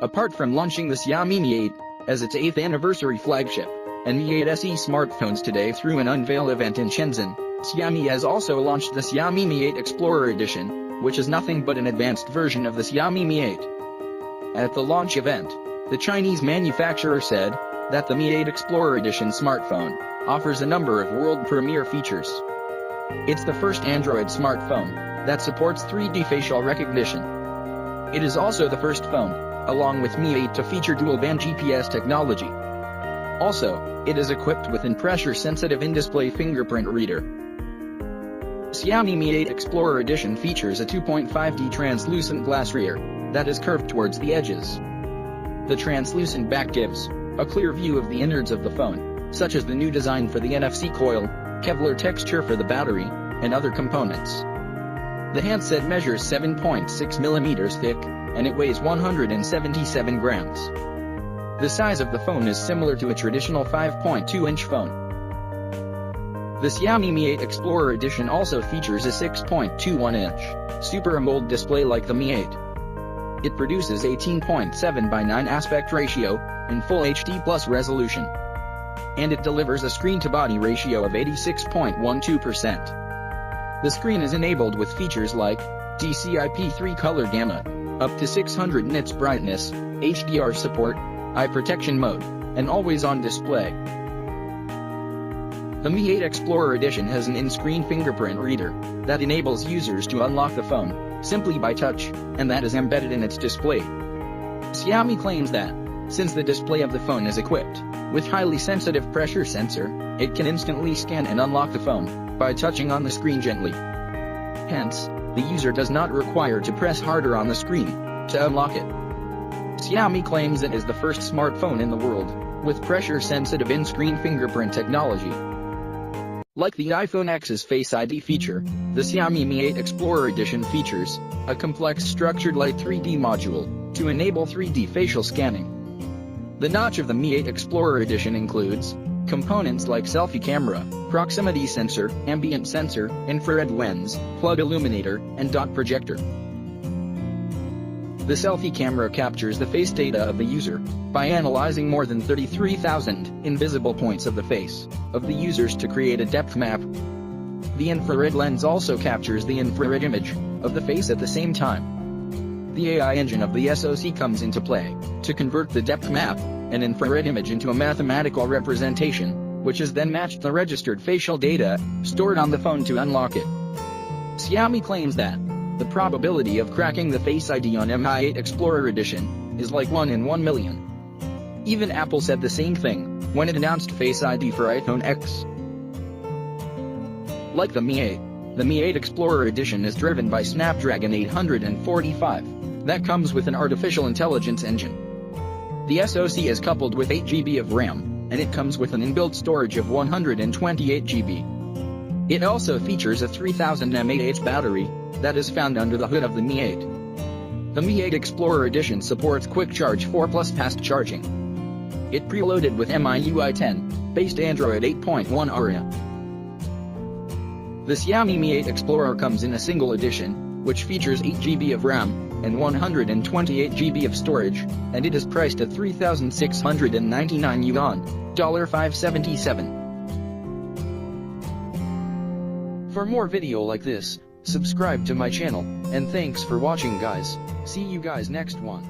Apart from launching the Xiaomi Mi 8 as its 8th anniversary flagship and Mi 8 SE smartphones today through an unveil event in Shenzhen, Xiaomi has also launched the Xiaomi Mi 8 Explorer Edition, which is nothing but an advanced version of the Xiaomi Mi 8. At the launch event, the Chinese manufacturer said that the Mi 8 Explorer Edition smartphone offers a number of world premiere features. It's the first Android smartphone that supports 3D facial recognition. It is also the first phone, along with Mi 8, to feature dual-band GPS technology. Also, it is equipped with an pressure-sensitive in-display fingerprint reader. Xiaomi Mi 8 Explorer Edition features a 2.5D translucent glass rear that is curved towards the edges. The translucent back gives a clear view of the innards of the phone, such as the new design for the NFC coil, Kevlar texture for the battery, and other components. The handset measures 7.6 mm thick, and it weighs 177 grams. The size of the phone is similar to a traditional 5.2-inch phone. The Xiaomi Mi 8 Explorer Edition also features a 6.21-inch Super AMOLED display like the Mi 8. It produces 18.7:9 aspect ratio in Full HD Plus resolution, and it delivers a screen-to-body ratio of 86.12%. The screen is enabled with features like DCI-P3 color gamut, up to 600 nits brightness, HDR support, eye protection mode, and always-on display. The Mi 8 Explorer Edition has an in-screen fingerprint reader that enables users to unlock the phone simply by touch, and that is embedded in its display. Xiaomi claims that, since the display of the phone is equipped with highly sensitive pressure sensor, it can instantly scan and unlock the phone by touching on the screen gently. Hence, the user does not require to press harder on the screen to unlock it. Xiaomi claims it is the first smartphone in the world with pressure-sensitive in-screen fingerprint technology. Like the iPhone X's Face ID feature, the Xiaomi Mi 8 Explorer Edition features a complex structured light 3D module to enable 3D facial scanning. The notch of the Mi 8 Explorer Edition includes components like selfie camera, proximity sensor, ambient sensor, infrared lens, plug illuminator, and dot projector. The selfie camera captures the face data of the user by analyzing more than 33,000 invisible points of the face of the users to create a depth map. The infrared lens also captures the infrared image of the face at the same time. The AI engine of the SoC comes into play to convert the depth map and infrared image into a mathematical representation, which is then matched the registered facial data stored on the phone to unlock it. Xiaomi claims that the probability of cracking the Face ID on Mi 8 Explorer Edition is like 1 in 1 million. Even Apple said the same thing when it announced Face ID for iPhone X. Like the Mi 8, the Mi 8 Explorer Edition is driven by Snapdragon 845 that comes with an artificial intelligence engine. The SoC is coupled with 8 GB of RAM, and it comes with an inbuilt storage of 128 GB. It also features a 3000 mAh battery that is found under the hood of the Mi 8. The Mi 8 Explorer Edition supports Quick Charge 4 Plus fast charging. It preloaded with MIUI 10 based Android 8.1 Aria. The Xiaomi Mi 8 Explorer comes in a single edition, which features 8 GB of RAM and 128 GB of storage, and it is priced at 3,699 yuan, $577. For more video like this, subscribe to my channel, and thanks for watching guys. See you guys next one.